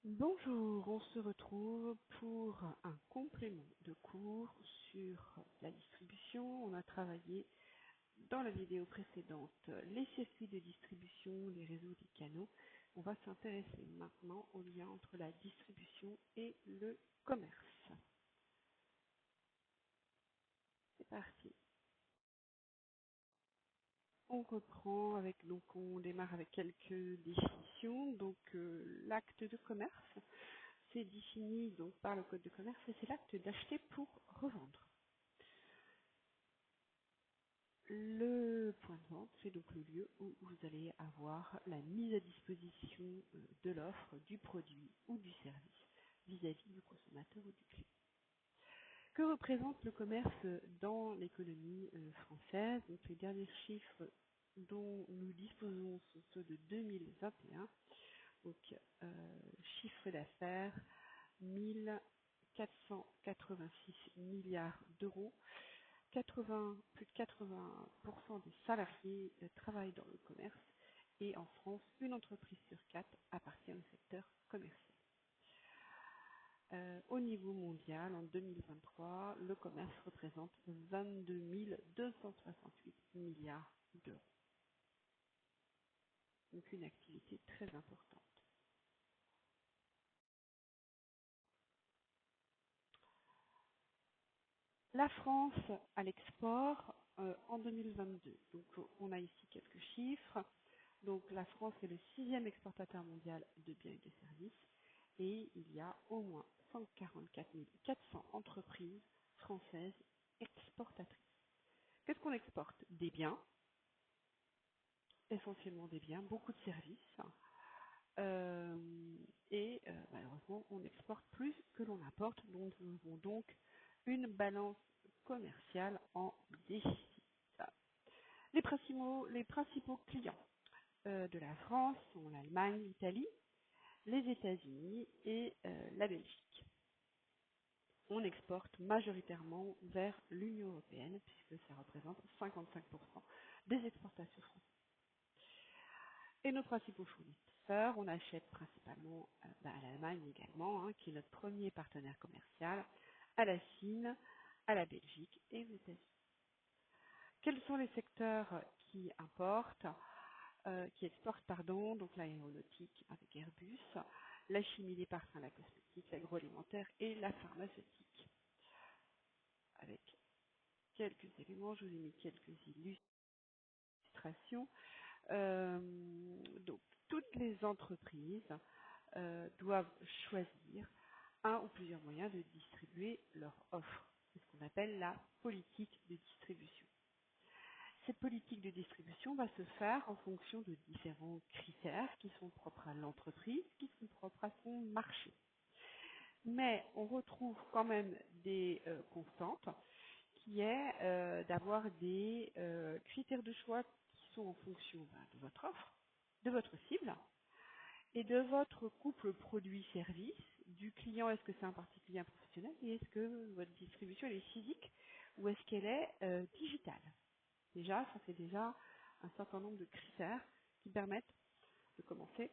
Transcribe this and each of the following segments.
Bonjour, on se retrouve pour un complément de cours sur la distribution. On a travaillé dans la vidéo précédente les circuits de distribution, les réseaux des canaux. On va s'intéresser maintenant au lien entre la distribution et le commerce. C'est parti. On reprend avec, donc on démarre avec quelques définitions. Donc l'acte de commerce, c'est défini donc par le code de commerce et c'est l'acte d'acheter pour revendre. Le point de vente, c'est donc le lieu où vous allez avoir la mise à disposition de l'offre, du produit ou du service vis-à-vis du consommateur ou du client. Que représente le commerce dans l'économie française? Donc, les derniers chiffres dont nous disposons sont ceux de 2021. Donc, chiffre d'affaires 1486 milliards d'euros. Plus de 80% des salariés travaillent dans le commerce et en France, une entreprise sur quatre appartient au secteur commercial. Au niveau mondial, en 2023, le commerce représente 22 268 milliards d'euros. Donc une activité très importante. La France à l'export en 2022. Donc on a ici quelques chiffres. Donc la France est le sixième exportateur mondial de biens et de services et il y a au moins 144 400 entreprises françaises exportatrices. Qu'est-ce qu'on exporte? Des biens, essentiellement des biens, beaucoup de services. Malheureusement, on exporte plus que l'on importe, donc nous avons donc une balance commerciale en déficit. Les principaux clients de la France sont l'Allemagne, l'Italie, les États-Unis et la Belgique. On exporte majoritairement vers l'Union européenne puisque ça représente 55% des exportations françaises. Et nos principaux fournisseurs, on achète principalement à l'Allemagne également, qui est notre premier partenaire commercial, à la Chine, à la Belgique et aux États-Unis. Quels sont les secteurs qui exportent, donc l'aéronautique avec Airbus, la chimie des parfums, la cosmétique, l'agroalimentaire et la pharmaceutique. Avec quelques éléments, je vous ai mis quelques illustrations. Donc, toutes les entreprises doivent choisir un ou plusieurs moyens de distribuer leur offre. C'est ce qu'on appelle la politique de distribution. Cette politique de distribution va se faire en fonction de différents critères qui sont propres à l'entreprise, qui sont propres à son marché. Mais on retrouve quand même des constantes, qui est d'avoir des critères de choix qui sont en fonction de votre offre, de votre cible, et de votre couple produit-service, du client, est-ce que c'est un particulier, un professionnel, et est-ce que votre distribution elle est physique ou est-ce qu'elle est digitale. Déjà, ça fait déjà un certain nombre de critères qui permettent de commencer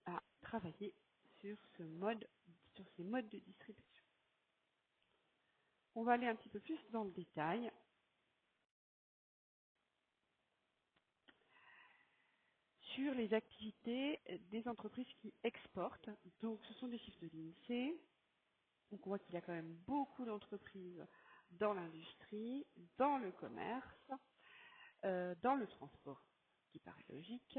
à travailler sur sur ces modes de distribution. On va aller un petit peu plus dans le détail sur les activités des entreprises qui exportent. Donc, ce sont des chiffres de l'INSEE. Donc, on voit qu'il y a quand même beaucoup d'entreprises dans l'industrie, dans le commerce, dans le transport, ce qui paraît logique,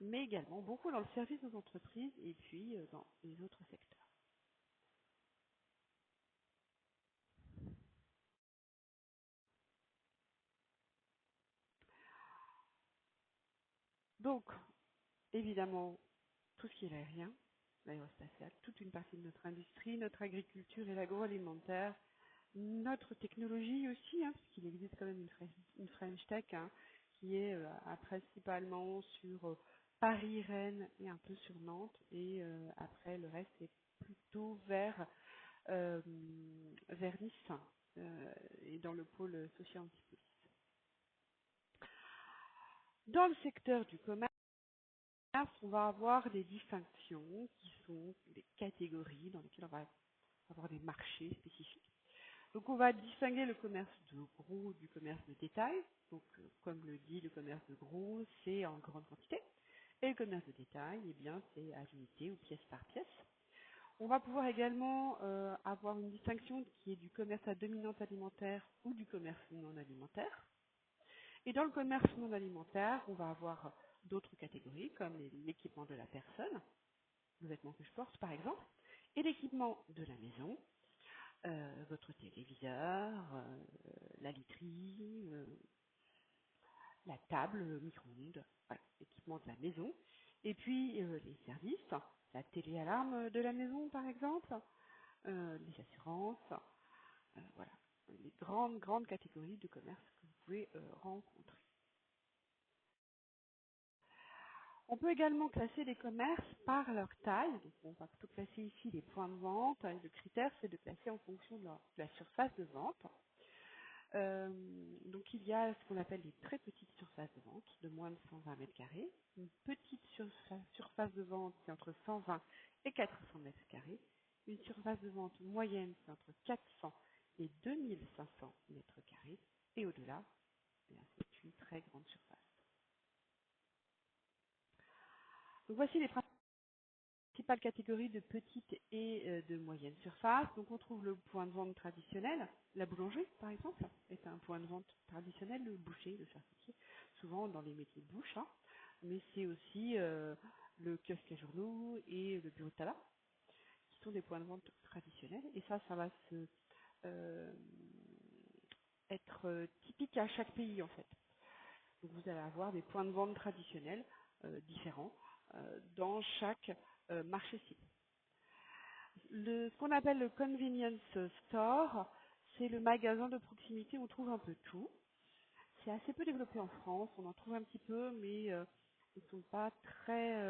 mais également beaucoup dans le service aux entreprises et puis dans les autres secteurs. Donc, évidemment, tout ce qui est aérien, l'aérospatial, toute une partie de notre industrie, notre agriculture et l'agroalimentaire, notre technologie aussi, parce qu'il existe quand même une French Tech qui est principalement sur Paris-Rennes et un peu sur Nantes, et après le reste est plutôt euh, vers Nice et dans le pôle social antipolis. Dans le secteur du commerce, on va avoir des distinctions qui sont des catégories dans lesquelles on va avoir des marchés spécifiques. Donc on va distinguer le commerce de gros du commerce de détail. Donc comme le dit le commerce de gros, c'est en grande quantité. Et le commerce de détail, eh bien c'est à l'unité ou pièce par pièce. On va pouvoir également avoir une distinction qui est du commerce à dominante alimentaire ou du commerce non alimentaire. Et dans le commerce non alimentaire, on va avoir d'autres catégories comme l'équipement de la personne, le vêtement que je porte par exemple, et l'équipement de la maison, votre téléviseur, la literie, la table, le micro-ondes, voilà, l'équipement de la maison. Et puis les services, la télé-alarme de la maison par exemple, les assurances, voilà, les grandes catégories de commerce que vous pouvez rencontrer. On peut également classer les commerces par leur taille. Donc on va plutôt classer ici les points de vente. Le critère, c'est de classer en fonction de la surface de vente. Donc il y a ce qu'on appelle les très petites surfaces de vente, de moins de 120 mètres carrés. Une petite surface de vente, c'est entre 120 et 400 mètres carrés. Une surface de vente moyenne, c'est entre 400 et 2500 mètres carrés. Et au-delà, eh bien, c'est une très grande surface. Donc voici les principales catégories de petites et de moyennes surfaces. Donc on trouve le point de vente traditionnel, la boulangerie par exemple est un point de vente traditionnel, le boucher, le charcutier, souvent dans les métiers de bouche, hein. Mais c'est aussi le kiosque à journaux et le bureau de tabac qui sont des points de vente traditionnels. Et ça va euh, être typique à chaque pays en fait. Donc vous allez avoir des points de vente traditionnels différents dans chaque marché cible. Ce qu'on appelle le convenience store, c'est le magasin de proximité où on trouve un peu tout. C'est assez peu développé en France, on en trouve un petit peu, mais ils ne sont pas très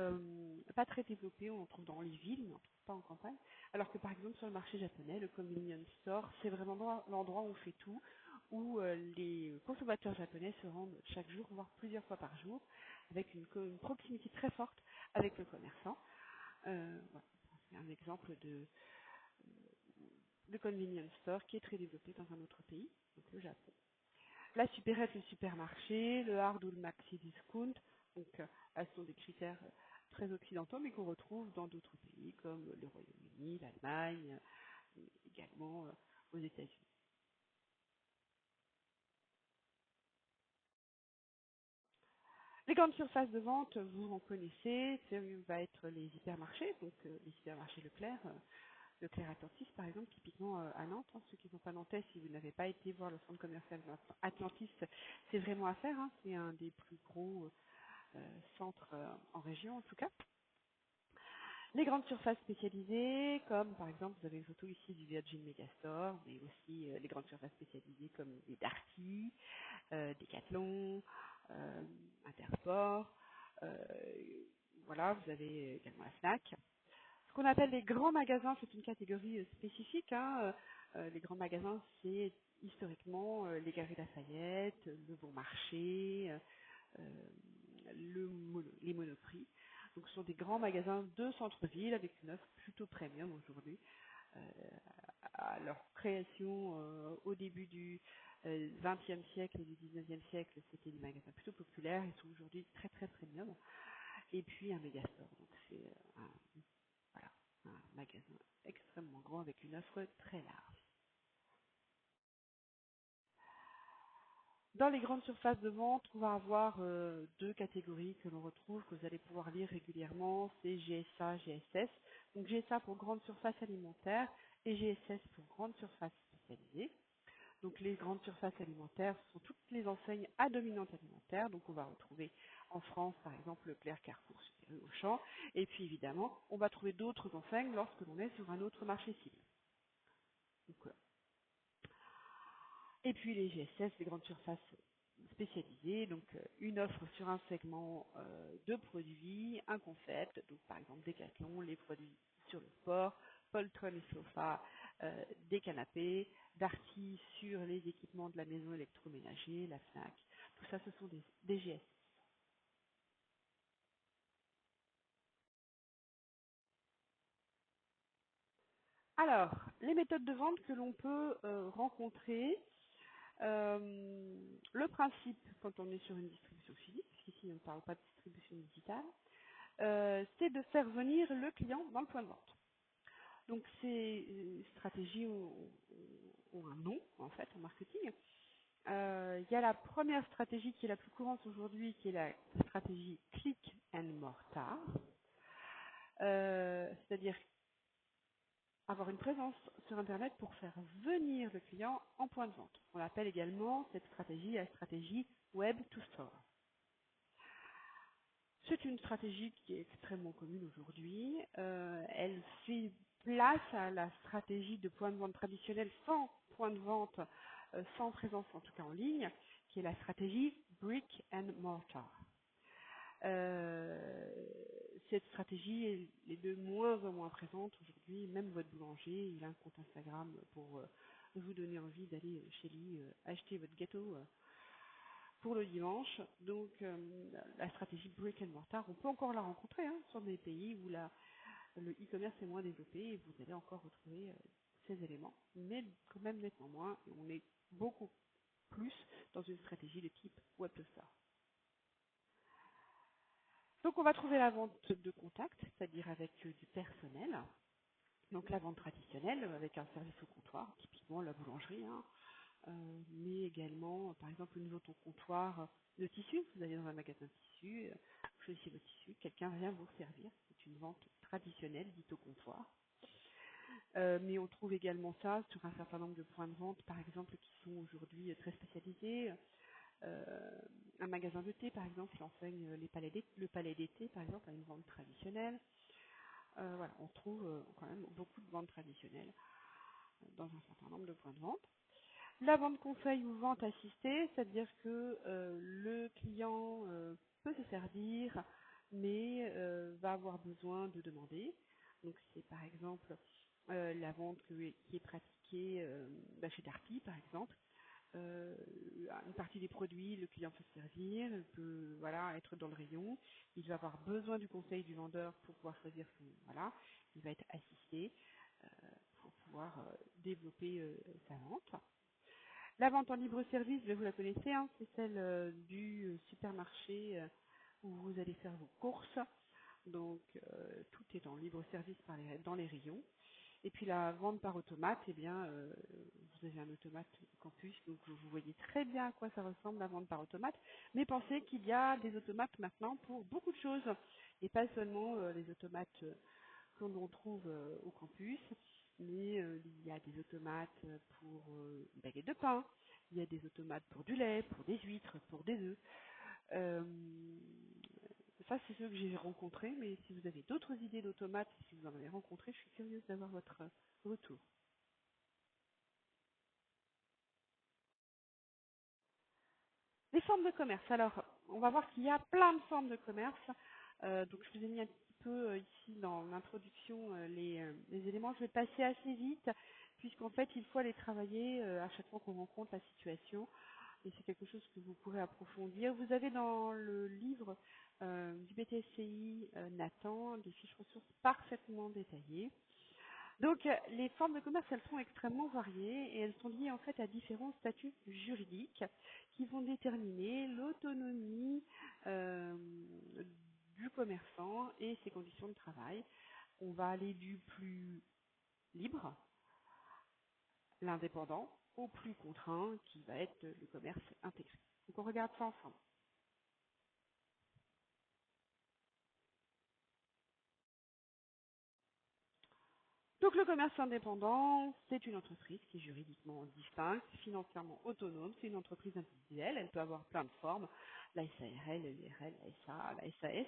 développés. On en trouve dans les villes, mais on n'en trouve pas en campagne. Alors que par exemple sur le marché japonais, le convenience store, c'est vraiment l'endroit où on fait tout, où les consommateurs japonais se rendent chaque jour, voire plusieurs fois par jour, avec une proximité très forte avec le commerçant. Voilà. C'est un exemple de convenience store qui est très développé dans un autre pays, donc le Japon. La supérette, le supermarché, le hard ou le maxi discount, donc elles sont des critères très occidentaux mais qu'on retrouve dans d'autres pays comme le Royaume-Uni, l'Allemagne, également aux États-Unis. Les grandes surfaces de vente, vous en connaissez, ça va être les hypermarchés, donc les hypermarchés Leclerc, Leclerc Atlantis par exemple, typiquement à Nantes. Hein, ceux qui ne sont pas nantais, si vous n'avez pas été voir le centre commercial Atlantis, c'est vraiment à faire. Hein, c'est un des plus gros centres en région en tout cas. Les grandes surfaces spécialisées, comme par exemple, vous avez une photo ici du Virgin Megastore, mais aussi les grandes surfaces spécialisées comme les Darty, Decathlon, Intersport. euh, voilà, vous avez également la Fnac. Ce qu'on appelle les grands magasins, c'est une catégorie spécifique. Hein. Les grands magasins, c'est historiquement les Galeries Lafayette, le Bon Marché, les Monoprix. Donc ce sont des grands magasins de centre-ville avec une offre plutôt premium aujourd'hui. Euh, à leur création au début du XXe siècle et du XIXe siècle, c'était des magasins plutôt populaires. Ils sont aujourd'hui très très premium. Et puis un Megastore. Donc c'est voilà, un magasin extrêmement grand avec une offre très large. Dans les grandes surfaces de vente, on va avoir deux catégories que l'on retrouve, que vous allez pouvoir lire régulièrement, c'est GSA, GSS. Donc GSA pour grande surface alimentaire et GSS pour grande surface spécialisée. Donc les grandes surfaces alimentaires ce sont toutes les enseignes à dominante alimentaire. Donc on va retrouver en France par exemple Leclerc, Carrefour, Super U, Auchan. Et puis évidemment, on va trouver d'autres enseignes lorsque l'on est sur un autre marché cible. Donc, et puis les GSS, les grandes surfaces spécialisées, donc une offre sur un segment de produits, un concept, donc par exemple Decathlon, les produits sur le sport, Poltron et Sofa, des canapés, Darty sur les équipements de la maison électroménager, la Fnac, tout ça ce sont des GSS. Alors, les méthodes de vente que l'on peut rencontrer, le principe quand on est sur une distribution physique, puisqu'ici on ne parle pas de distribution digitale, c'est de faire venir le client dans le point de vente. Donc ces stratégies ont un nom en fait en marketing. Il y a la première stratégie qui est la plus courante aujourd'hui, qui est la stratégie click and mortar, c'est-à-dire avoir une présence sur Internet pour faire venir le client en point de vente. On appelle également cette stratégie la stratégie Web to Store. C'est une stratégie qui est extrêmement commune aujourd'hui. Elle fait place à la stratégie de point de vente traditionnel sans point de vente, sans présence en tout cas en ligne, qui est la stratégie Brick and Mortar. Cette stratégie est de moins en moins présente aujourd'hui. Même votre boulanger, il a un compte Instagram pour vous donner envie d'aller chez lui acheter votre gâteau pour le dimanche. Donc la stratégie brick and mortar, on peut encore la rencontrer sur des pays où le e-commerce est moins développé et vous allez encore retrouver ces éléments, mais quand même nettement moins. Et on est beaucoup plus dans une stratégie de type web to store. Donc on va trouver la vente de contact, c'est-à-dire avec du personnel. Donc la vente traditionnelle avec un service au comptoir, typiquement la boulangerie, mais également par exemple une vente au comptoir de tissu. Vous allez dans un magasin de tissu, vous choisissez votre tissu, quelqu'un vient vous servir. C'est une vente traditionnelle dite au comptoir. Mais on trouve également ça sur un certain nombre de points de vente, par exemple, qui sont aujourd'hui très spécialisés. Un magasin de thé, par exemple, qui enseigne le palais d'été, par exemple, à une vente traditionnelle. Voilà, on trouve quand même beaucoup de ventes traditionnelles dans un certain nombre de points de vente. La vente conseil ou vente assistée, c'est-à-dire que le client peut se servir, mais va avoir besoin de demander. Donc c'est par exemple la vente qui est pratiquée chez Darty, par exemple. Une partie des produits, le client peut se servir, il peut être dans le rayon, il va avoir besoin du conseil du vendeur pour pouvoir choisir il va être assisté pour pouvoir développer sa vente. La vente en libre service, vous la connaissez, c'est celle du supermarché où vous allez faire vos courses. Donc tout est en libre service dans les rayons. Et puis la vente par automate, vous avez un automate campus, donc vous voyez très bien à quoi ça ressemble la vente par automate. Mais pensez qu'il y a des automates maintenant pour beaucoup de choses, et pas seulement les automates que l'on trouve au campus, mais il y a des automates pour une baguette de pain, il y a des automates pour du lait, pour des huîtres, pour des œufs. Euh, Ça, c'est ceux que j'ai rencontrés, mais si vous avez d'autres idées d'automates, si vous en avez rencontré, je suis curieuse d'avoir votre retour. Les formes de commerce. Alors, on va voir qu'il y a plein de formes de commerce. Donc, je vous ai mis un petit peu ici dans l'introduction les éléments. Je vais passer assez vite, puisqu'en fait, il faut aller travailler à chaque fois qu'on rencontre la situation. Et c'est quelque chose que vous pourrez approfondir. Vous avez dans le livre du BTSCI Nathan des fiches ressources parfaitement détaillées. Donc, les formes de commerce, elles sont extrêmement variées et elles sont liées en fait à différents statuts juridiques qui vont déterminer l'autonomie du commerçant et ses conditions de travail. On va aller du plus libre, l'indépendant, au plus contraint, qui va être le commerce intégré. Donc, on regarde ça ensemble. Donc le commerce indépendant, c'est une entreprise qui est juridiquement distincte, financièrement autonome, c'est une entreprise individuelle, elle peut avoir plein de formes, la SARL, l'URL, la SA, la SAS.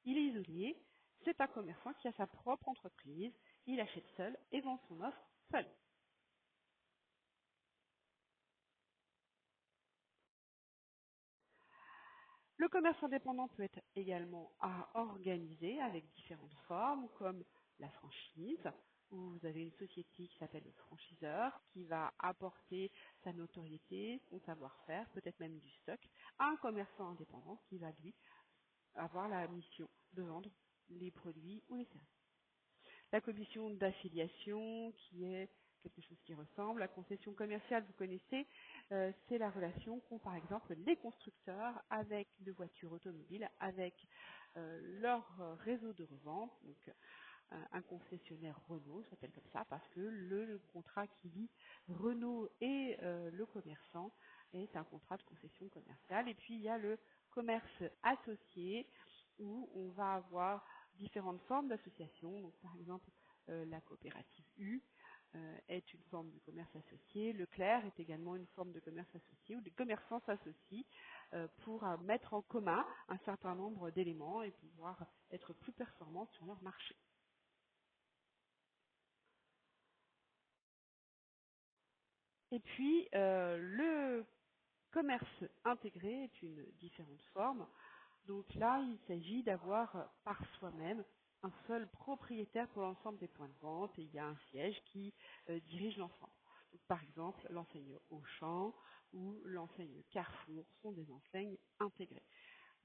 Il est isolé, c'est un commerçant qui a sa propre entreprise, il achète seul et vend son offre seul. Le commerce indépendant peut être également à organiser avec différentes formes, comme la franchise, où vous avez une société qui s'appelle le franchiseur, qui va apporter sa notoriété, son savoir-faire, peut-être même du stock, à un commerçant indépendant qui va, lui, avoir la mission de vendre les produits ou les services. La commission d'affiliation, qui est quelque chose qui ressemble. La concession commerciale, vous connaissez, c'est la relation qu'ont par exemple les constructeurs avec de voitures automobiles, avec leur réseau de revente. Donc, un concessionnaire Renault s'appelle comme ça parce que le contrat qui lie Renault et le commerçant est un contrat de concession commerciale. Et puis il y a le commerce associé où on va avoir différentes formes d'association. Donc par exemple la coopérative U est une forme de commerce associé. Leclerc est également une forme de commerce associé où les commerçants s'associent pour mettre en commun un certain nombre d'éléments et pouvoir être plus performants sur leur marché. Et puis, le commerce intégré est une différente forme. Donc là, il s'agit d'avoir par soi-même un seul propriétaire pour l'ensemble des points de vente et il y a un siège qui dirige l'ensemble. Donc, par exemple, l'enseigne Auchan ou l'enseigne Carrefour sont des enseignes intégrées.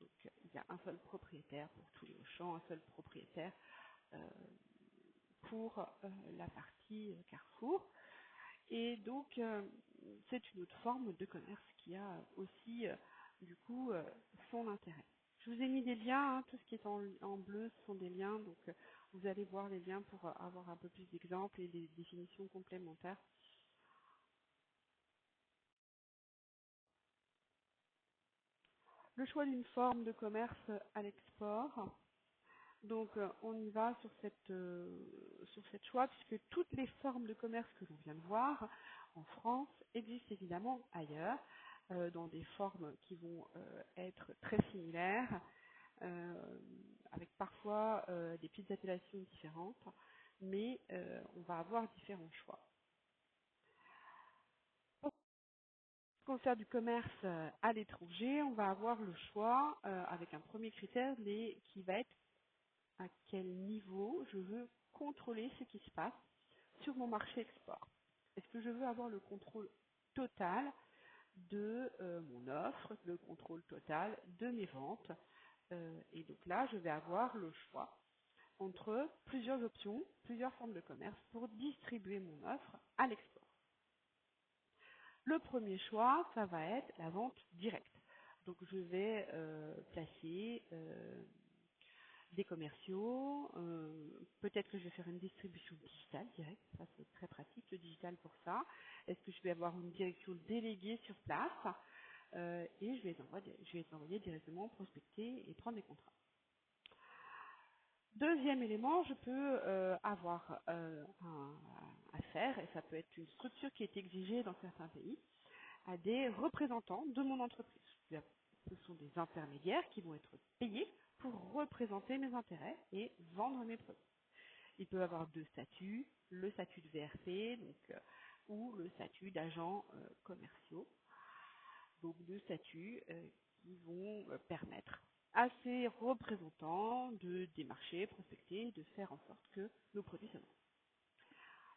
Donc, il y a un seul propriétaire pour tous les Auchan, un seul propriétaire euh, pour la partie Carrefour. Et donc, c'est une autre forme de commerce qui a aussi, du coup, son intérêt. Je vous ai mis des liens, hein, tout ce qui est en bleu ce sont des liens, donc vous allez voir les liens pour avoir un peu plus d'exemples et des définitions complémentaires. Le choix d'une forme de commerce à l'export. Donc, on y va sur cette choix, puisque toutes les formes de commerce que l'on vient de voir en France existent évidemment ailleurs, dans des formes qui vont être très similaires, avec parfois des petites appellations différentes, mais on va avoir différents choix. Pour ce qui concerne du commerce à l'étranger, on va avoir le choix avec un premier critère qui va être à quel niveau je veux contrôler ce qui se passe sur mon marché export. Est-ce que je veux avoir le contrôle total de mon offre, le contrôle total de mes ventes et donc là, je vais avoir le choix entre plusieurs options, plusieurs formes de commerce pour distribuer mon offre à l'export. Le premier choix, ça va être la vente directe. Donc je vais placer des commerciaux, peut-être que je vais faire une distribution digitale directe, ça c'est très pratique le digital pour ça. Est-ce que je vais avoir une direction déléguée sur place et je vais les envoyer directement prospecter et prendre des contrats. Deuxième élément, je peux avoir à faire, et ça peut être une structure qui est exigée dans certains pays, à des représentants de mon entreprise. Ce sont des intermédiaires qui vont être payés pour représenter mes intérêts et vendre mes produits. Ils peuvent avoir deux statuts, le statut de VRP ou le statut d'agents commerciaux. Donc deux statuts qui vont permettre à ces représentants de démarcher, prospecter, de faire en sorte que nos produits se vendent.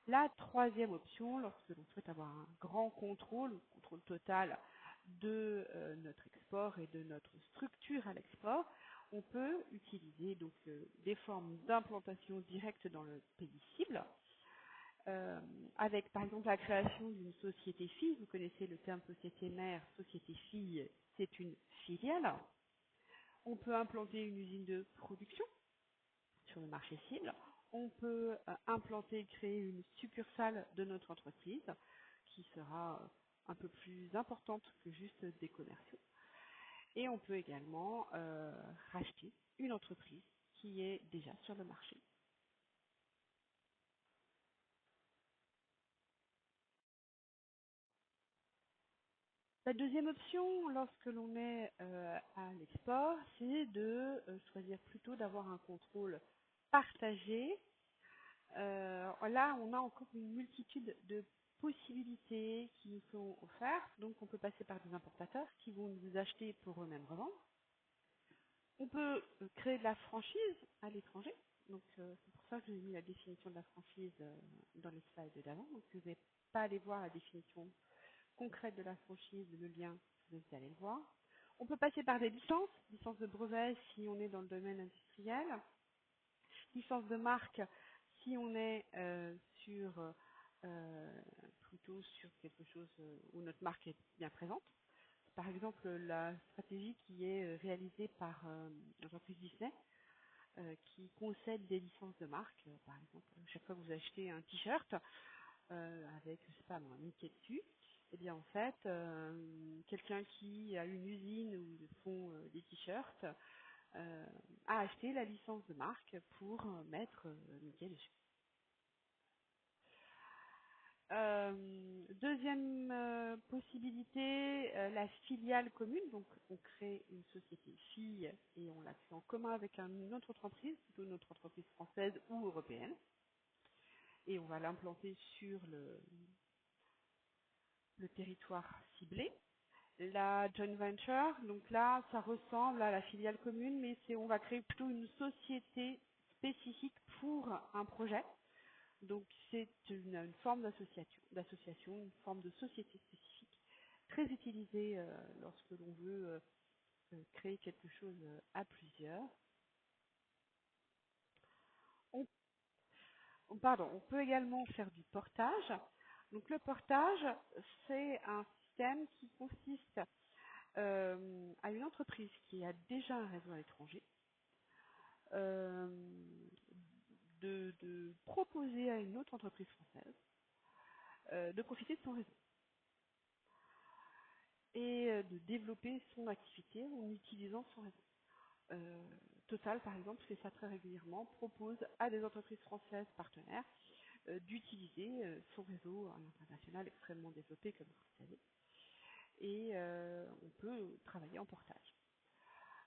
La troisième option, lorsque l'on souhaite avoir un grand contrôle total de notre export et de notre structure à l'export, on peut utiliser donc des formes d'implantation directe dans le pays cible, avec par exemple la création d'une société fille. Vous connaissez le terme société mère, société fille, c'est une filiale. On peut implanter une usine de production sur le marché cible. On peut implanter et créer une succursale de notre entreprise qui sera un peu plus importante que juste des commerciaux. Et on peut également racheter une entreprise qui est déjà sur le marché. La deuxième option, lorsque l'on est à l'export, c'est de choisir plutôt d'avoir un contrôle partagé. Là, on a encore une multitude de possibilités qui nous sont offertes. Donc, on peut passer par des importateurs qui vont nous acheter pour eux-mêmes revendre. On peut créer de la franchise à l'étranger. Donc, c'est pour ça que j'ai mis la définition de la franchise dans les slides d'avant. Donc, je ne vais pas aller voir la définition concrète de la franchise, le lien, vous allez le voir. On peut passer par des licences de brevet si on est dans le domaine industriel, licence de marque si on est plutôt sur quelque chose où notre marque est bien présente, par exemple la stratégie qui est réalisée par l'entreprise Disney, qui concède des licences de marque. Par exemple, chaque fois que vous achetez un t-shirt avec, je sais pas moi, Mickey dessus, eh bien en fait, quelqu'un qui a une usine où ils font des t-shirts a acheté la licence de marque pour mettre Mickey dessus. Deuxième possibilité, la filiale commune. Donc, on crée une société fille et on la fait en commun avec une autre entreprise, plutôt une autre entreprise française ou européenne. Et on va l'implanter sur le territoire ciblé. La joint venture, donc là, ça ressemble à la filiale commune, mais on va créer plutôt une société spécifique pour un projet. Donc c'est une forme d'association, une forme de société spécifique, très utilisée lorsque l'on veut créer quelque chose à plusieurs. On peut également faire du portage. Donc le portage, c'est un système qui consiste à une entreprise qui a déjà un réseau à l'étranger euh, de proposer à une autre entreprise française de profiter de son réseau et de développer son activité en utilisant son réseau. Total, par exemple, fait ça très régulièrement, propose à des entreprises françaises partenaires d'utiliser son réseau à l'international extrêmement développé, comme vous le savez, et on peut travailler en portage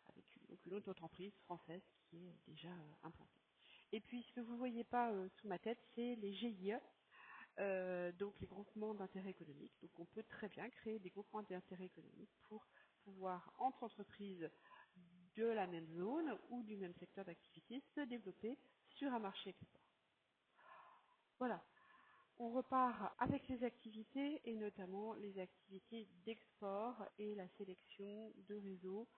avec une autre entreprise française qui est déjà implantée. Et puis, ce que vous ne voyez pas sous ma tête, c'est les GIE, donc les groupements d'intérêt économique. Donc, on peut très bien créer des groupements d'intérêt économique pour pouvoir, entre entreprises de la même zone ou du même secteur d'activité, se développer sur un marché export. Voilà. On repart avec les activités et notamment les activités d'export et la sélection de réseaux